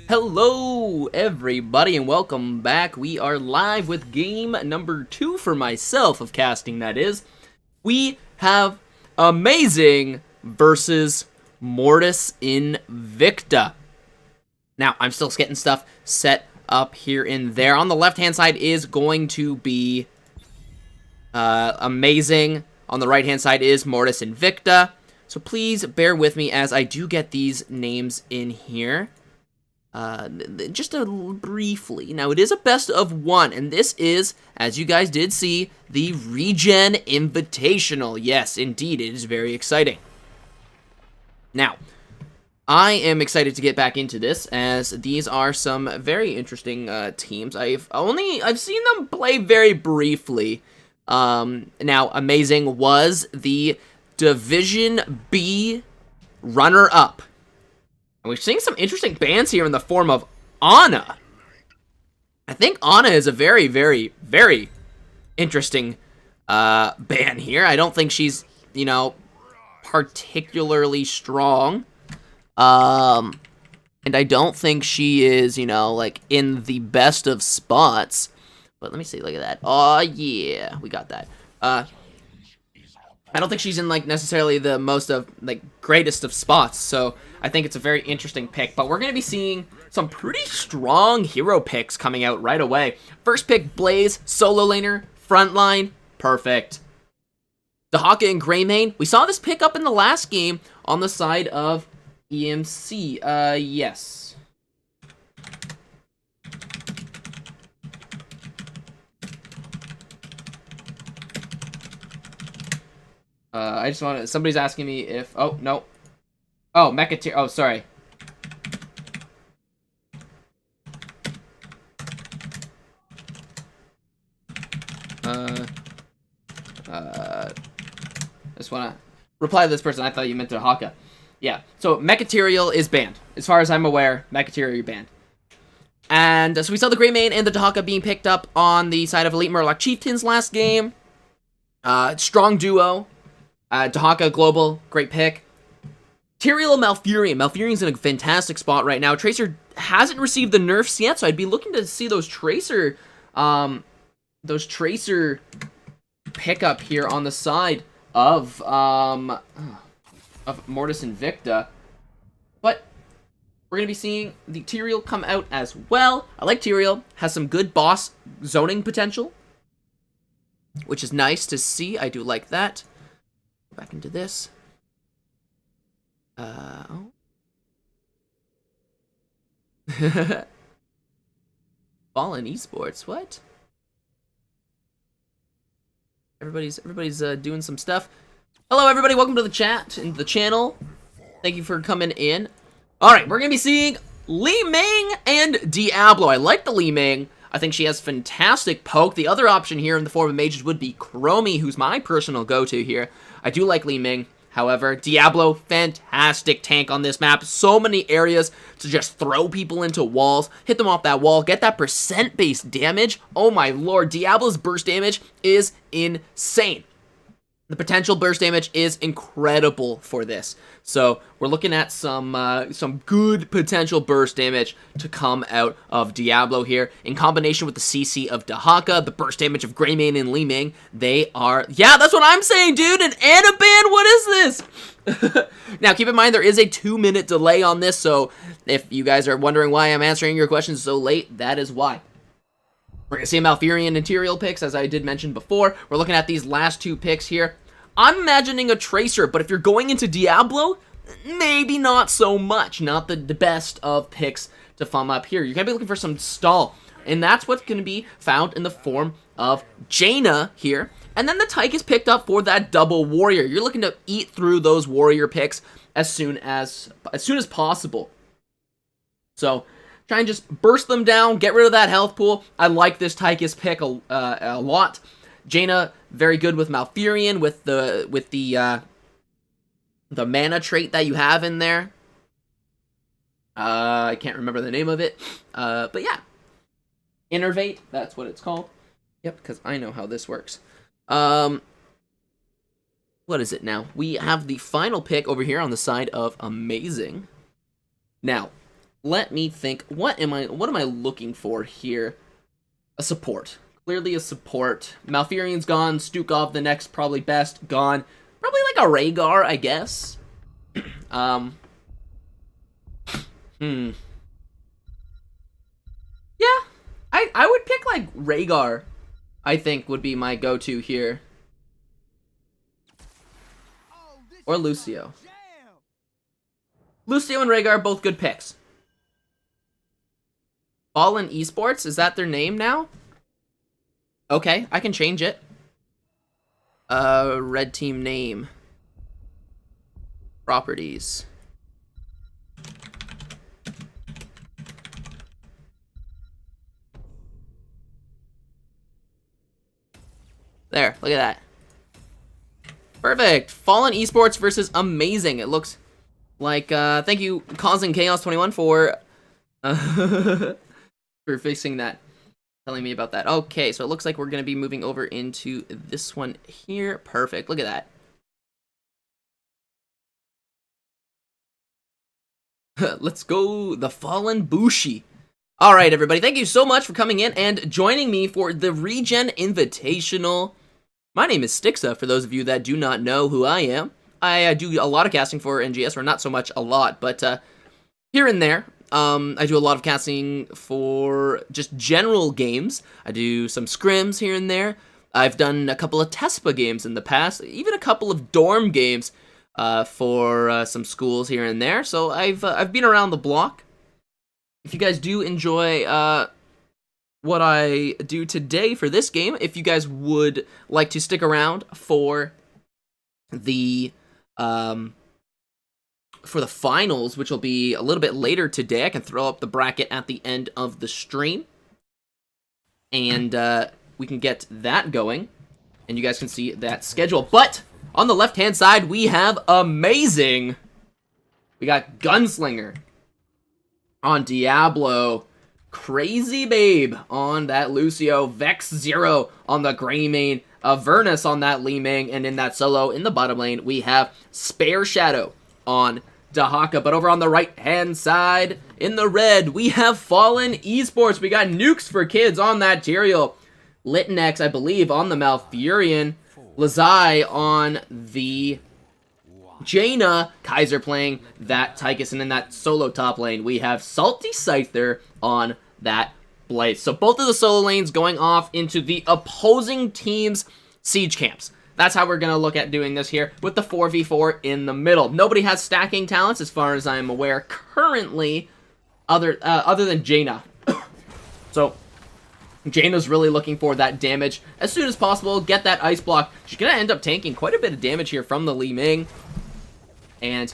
Hello everybody and welcome back. We are live with game number 2 for myself of casting, that is. We have A-MEI-ZING versus Mortis Invicta. Now, I'm still getting stuff set up here and there. On the left-hand side is going to be A-MEI-ZING. On the right-hand side is Mortis Invicta. So please bear with me as I do get these names in here. Just briefly. Now, it is a best of 1, and this is, as you guys did see, the ReGen Invitational. Yes, indeed, it is very exciting. Now, I am excited to get back into this, as these are some very interesting teams. I've seen them play very briefly. Now, A-MEI-ZING was the Division B runner-up. We're seeing some interesting bans here in the form of Ana. I think Ana is a very, very, very interesting ban here. I don't think she's, you know, particularly strong. And I don't think she is, you know, like, in the best of spots. But let me see, look at that. Oh, yeah, we got that. I don't think she's in, like, necessarily the most of, like, greatest of spots, so I think it's a very interesting pick. But we're going to be seeing some pretty strong hero picks coming out right away. First pick, Blaze, solo laner, frontline, perfect. Dahaka and Greymane, we saw this pick up in the last game on the side of EMC, yes. I just want to, somebody's asking me if, oh, no. Oh, Mechateer, oh, sorry. I just want to reply to this person. I thought you meant Dahaka. Yeah, so Mechaterial is banned. As far as I'm aware, Mechaterial banned. And so we saw the Greymane and the Dahaka being picked up on the side of Elite Murloc Chieftains last game. Strong duo. Dahaka Global, great pick. Tyrael Malfurion. Malfurion's in a fantastic spot right now. Tracer hasn't received the nerfs yet, so I'd be looking to see those Tracer pick up here on the side of Mortis Invicta. But we're gonna be seeing the Tyrael come out as well. I like Tyrael. Has some good boss zoning potential, which is nice to see. I do like that. Back into this. Oh. Fallen Esports, what? Everybody's doing some stuff. Hello everybody, welcome to the chat and the channel. Thank you for coming in. Alright, we're gonna be seeing Li Ming and Diablo. I like the Li Ming. I think she has fantastic poke. The other option here in the form of mages would be Chromie, who's my personal go-to here. I do like Li Ming. However, Diablo, fantastic tank on this map. So many areas to just throw people into walls, hit them off that wall, get that percent-based damage. Oh my lord, Diablo's burst damage is insane. The potential burst damage is incredible for this. So we're looking at some good potential burst damage to come out of Diablo here. In combination with the CC of Dahaka, the burst damage of Greymane and Li Ming, they are... Yeah, that's what I'm saying, dude! An Anaban? What is this? Now, keep in mind, there is a 2-minute delay on this, so if you guys are wondering why I'm answering your questions so late, that is why. We're going to see Malfurion and Tyrael picks, as I did mention before. We're looking at these last 2 picks here. I'm imagining a Tracer, but if you're going into Diablo, maybe not so much. Not the best of picks to farm up here. You're going to be looking for some stall, and that's what's going to be found in the form of Jaina here. And then the Tyke is picked up for that double warrior. You're looking to eat through those warrior picks as soon as possible. So try and just burst them down, get rid of that health pool. I like this Tychus pick a lot. Jaina, very good with Malfurion, with the mana trait that you have in there. I can't remember the name of it. But yeah. Innervate, that's what it's called. Yep, because I know how this works. What is it now? We have the final pick over here on the side of A-MEI-ZING. Now, let me think. What am I looking for here? A support. Clearly a support. Malfurion's gone. Stukov, the next probably best, gone. Probably like a Rhaegar, I guess. Yeah, I would pick like Rhaegar. I think would be my go-to here. Or Lucio. Lucio and Rhaegar, both good picks. Fallen Esports, is that their name now? Okay, I can change it. Red team name. Properties. There, look at that. Perfect. Fallen Esports versus A-MEI-ZING. It looks like, thank you, Causing Chaos 21 for fixing that. Telling me about that. Okay, so it looks like we're going to be moving over into this one here. Perfect. Look at that. Let's go. The Fallen Bushi. All right, everybody. Thank you so much for coming in and joining me for the ReGen Invitational. My name is Styxa, for those of you that do not know who I am. I do a lot of casting for NGS, or not so much a lot, but here and there. I do a lot of casting for just general games. I do some scrims here and there. I've done a couple of TESPA games in the past, even a couple of dorm games for some schools here and there. So I've been around the block. If you guys do enjoy what I do today for this game, if you guys would like to stick around for the finals, which will be a little bit later today, I can throw up the bracket at the end of the stream, and we can get that going, and you guys can see that schedule. But on the left-hand side, we have A-MEI-ZING. We got Gunslinger on Diablo, Crazy Babe on that Lucio, Vex Zero on the Greymane, Avernus on that Li Ming, and in that solo in the bottom lane, we have Spare Shadow on Dahaka. But over on the right-hand side, in the red, we have Fallen Esports. We got Nukes for Kids on that Tyrael, Litinex, I believe, on the Malfurion, Lazai on the Jaina, Kaiser playing that Tychus, and in that solo top lane, we have Salty Scyther on that Blaze. So both of the solo lanes going off into the opposing team's siege camps. That's how we're going to look at doing this here, with the 4v4 in the middle. Nobody has stacking talents, as far as I'm aware, currently, other than Jaina. So Jaina's really looking for that damage as soon as possible, get that ice block. She's going to end up tanking quite a bit of damage here from the Li Ming, and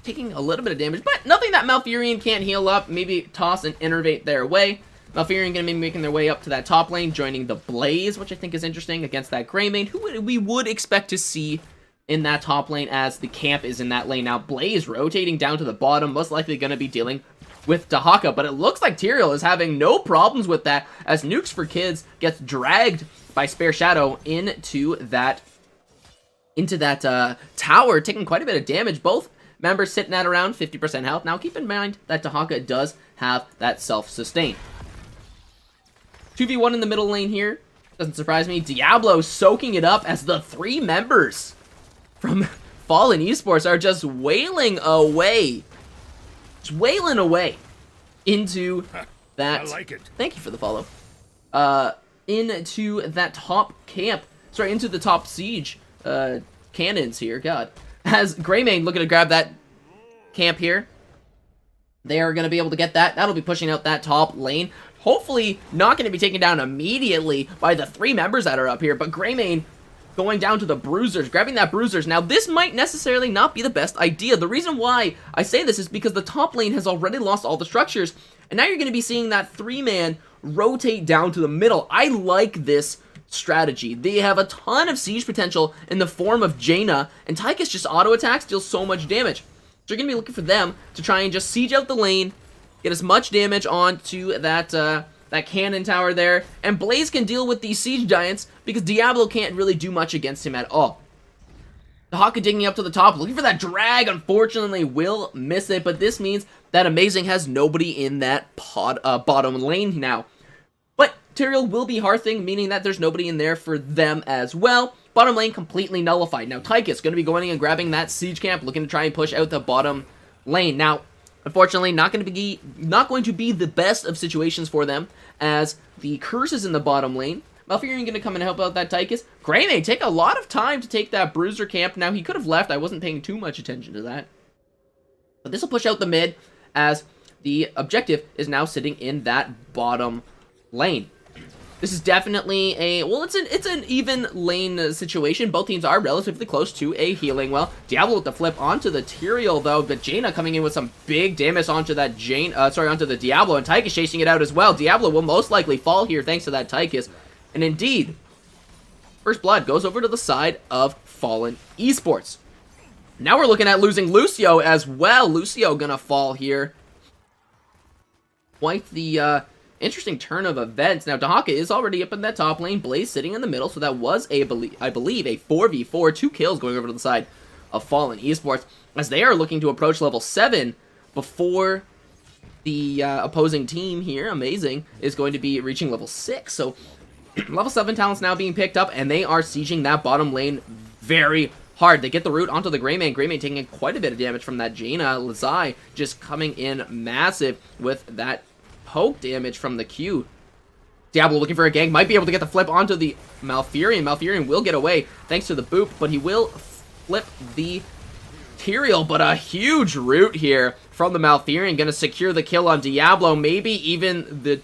taking a little bit of damage, but nothing that Malfurion can't heal up. Maybe toss and innervate their way. Malfurion going to be making their way up to that top lane, joining the Blaze, which I think is interesting against that Greymane, who we would expect to see in that top lane as the camp is in that lane. Now, Blaze rotating down to the bottom, most likely going to be dealing with Dahaka, but it looks like Tyrael is having no problems with that, as Nukes for Kids gets dragged by Spare Shadow into that tower, taking quite a bit of damage. Both members sitting at around 50% health. Now, keep in mind that Dahaka does have that self-sustain. 2v1 in the middle lane here. Doesn't surprise me. Diablo soaking it up as the three members from Fallen Esports are just wailing away. Just wailing away into that. I like it. Thank you for the follow. Into that top camp. Sorry, into the top siege cannons here. God. As Greymane looking to grab that camp here. They are going to be able to get that. That'll be pushing out that top lane. hopefully not going to be taken down immediately by the 3 members that are up here, but Greymane going down to the bruisers, grabbing that bruisers. Now, this might necessarily not be the best idea. The reason why I say this is because the top lane has already lost all the structures, and now you're going to be seeing that 3-man rotate down to the middle. I like this strategy. They have a ton of siege potential in the form of Jaina, and Tychus just auto attacks, deals so much damage. So you're going to be looking for them to try and just siege out the lane, get as much damage onto that that cannon tower there, and Blaze can deal with these siege giants because Diablo can't really do much against him at all. The Haka digging up to the top, looking for that drag, unfortunately will miss it, but this means that A-MEI-ZING has nobody in that bottom lane now. But Tyrael will be hearthing, meaning that there's nobody in there for them as well. Bottom lane completely nullified. Now Tychus going to be going in and grabbing that siege camp, looking to try and push out the bottom lane. Now, unfortunately, not going to be the best of situations for them, as the curse is in the bottom lane. Malfurion going to come and help out that Tychus. Greymane take a lot of time to take that bruiser camp. Now, he could have left. I wasn't paying too much attention to that. But this will push out the mid, as the objective is now sitting in that bottom lane. This is definitely it's an even lane situation. Both teams are relatively close to a healing well. Diablo with the flip onto the Tyrael though, but Jaina coming in with some big damage onto that onto the Diablo, and Tychus chasing it out as well. Diablo will most likely fall here thanks to that Tychus. And indeed, first blood goes over to the side of Fallen Esports. Now we're looking at losing Lucio as well. Lucio gonna fall here. Quite the interesting turn of events. Now, Dahaka is already up in that top lane. Blaze sitting in the middle, so that was, I believe, a 4v4. 2 kills going over to the side of Fallen Esports, as they are looking to approach level 7 before the opposing team here, A-MEI-ZING, is going to be reaching level 6. So, level 7 talents now being picked up, and they are sieging that bottom lane very hard. They get the root onto the Greymane. Greymane taking quite a bit of damage from that Jaina. Lazai just coming in massive with that poke damage from the Q. Diablo looking for a gank, might be able to get the flip onto the Malfurion. Malfurion will get away thanks to the boop, but he will flip the Tyrael, but a huge root here from the Malfurion, gonna secure the kill on Diablo, maybe even the...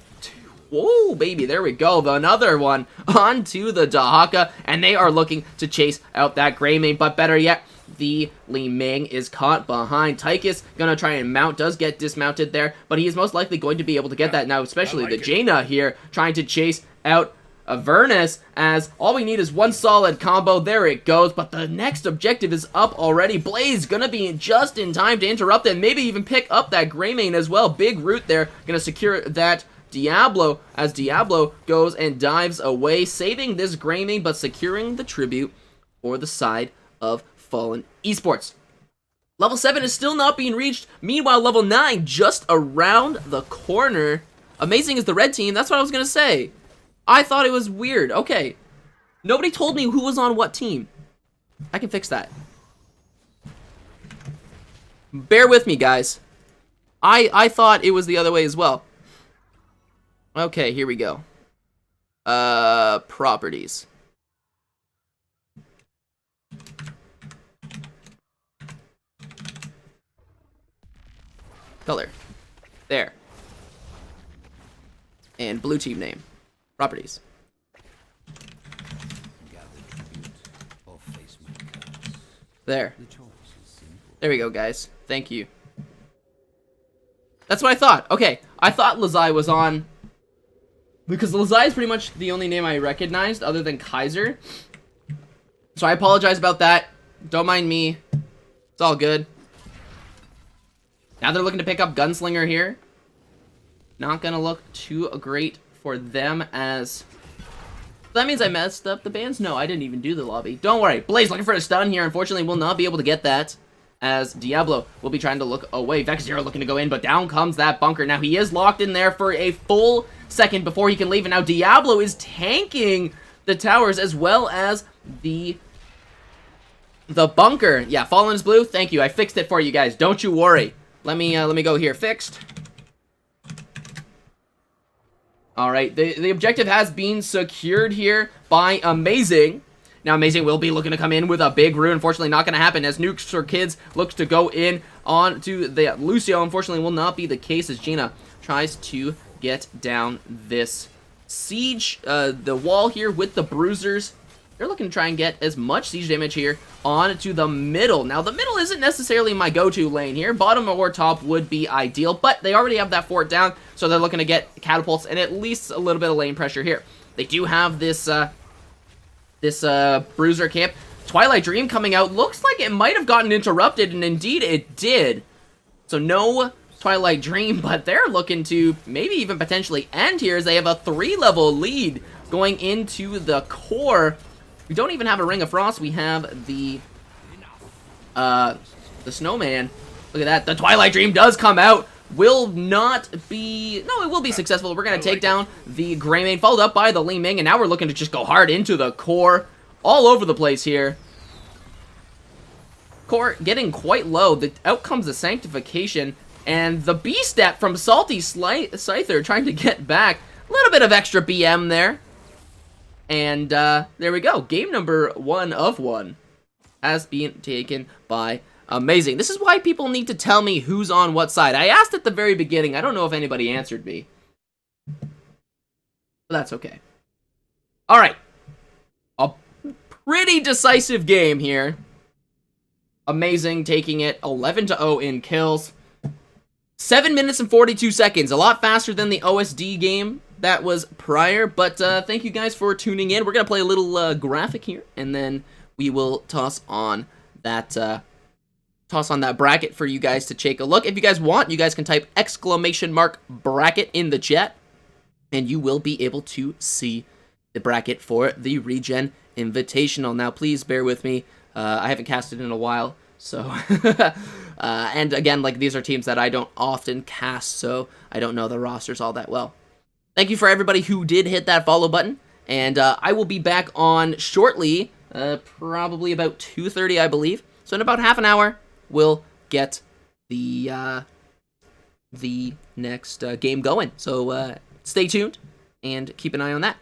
Whoa, baby, there we go. Another one onto the Dahaka, and they are looking to chase out that Greymane, but better yet, the Li Ming is caught behind. Tychus gonna try and mount, does get dismounted there, but he is most likely going to be able to get that now, especially the Jaina here, trying to chase out Avernus, as all we need is one solid combo. There it goes, but the next objective is up already. Blaze gonna be just in time to interrupt and maybe even pick up that Greymane as well. Big root there, gonna secure that Diablo, as Diablo goes and dives away, saving this Greymane, but securing the tribute for the side of Fallen Esports. Level 7 is still not being reached. Meanwhile, level 9 just around the corner. A-MEI-ZING is the red team. That's what I was going to say. I thought it was weird. Okay. Nobody told me who was on what team. I can fix that. Bear with me, guys. I thought it was the other way as well. Okay, here we go. Properties. Color. There. And blue team name. Properties. There. There we go, guys. Thank you. That's what I thought. Okay, I thought Lazai was on, because Lazai is pretty much the only name I recognized other than Kaiser. So I apologize about that. Don't mind me. It's all good. Now they're looking to pick up Gunslinger here. Not gonna look too great for them, as... That means I messed up the bans? No, I didn't even do the lobby. Don't worry. Blaze looking for a stun here. Unfortunately, will not be able to get that, as Diablo will be trying to look away. Vexzero looking to go in, but down comes that bunker. Now he is locked in there for a full second before he can leave, and now Diablo is tanking the towers as well as the bunker. Yeah, Fallen is blue. Thank you. I fixed it for you guys. Don't you worry. Let me go here. Fixed. All right, the objective has been secured here by A-MEI-ZING. Now, A-MEI-ZING will be looking to come in with a big root. Unfortunately, not going to happen, as Nukes for Kids looks to go in on to the Lucio. Unfortunately, will not be the case, as Gina tries to get down this siege, the wall here with the bruisers. They're looking to try and get as much siege damage here onto the middle. Now, the middle isn't necessarily my go-to lane here. Bottom or top would be ideal, but they already have that fort down, so they're looking to get catapults and at least a little bit of lane pressure here. They do have this bruiser camp. Twilight Dream coming out. Looks like it might have gotten interrupted, and indeed it did. So no Twilight Dream, but they're looking to maybe even potentially end here as they have a 3-level lead going into the core. We don't even have a Ring of Frost. We have the Snowman. Look at that. The Twilight Dream does come out. Will not be... No, it will be successful. We're going to take down the Greymane, followed up by the Li Ming, and now we're looking to just go hard into the core. All over the place here. Core getting quite low. Out comes the Sanctification, and the B-step from Salty Scyther trying to get back. A little bit of extra BM there. And there we go. Game number 1 of 1 has been taken by A-MEI-ZING. This is why people need to tell me who's on what side. I asked at the very beginning. I don't know if anybody answered me. But that's okay. Alright. A pretty decisive game here. A-MEI-ZING taking it 11-0 in kills. 7 minutes and 42 seconds. A lot faster than the OSD game that was prior, but thank you guys for tuning in. We're gonna play a little graphic here, and then we will toss on that bracket for you guys to take a look. If you guys want, you guys can type !bracket in the chat, and you will be able to see the bracket for the ReGen Invitational. Now, please bear with me. I haven't casted in a while, so and again, like, these are teams that I don't often cast, so I don't know the rosters all that well. Thank you for everybody who did hit that follow button, and I will be back on shortly, probably about 2:30, I believe. So in about half an hour, we'll get the next game going. So stay tuned and keep an eye on that.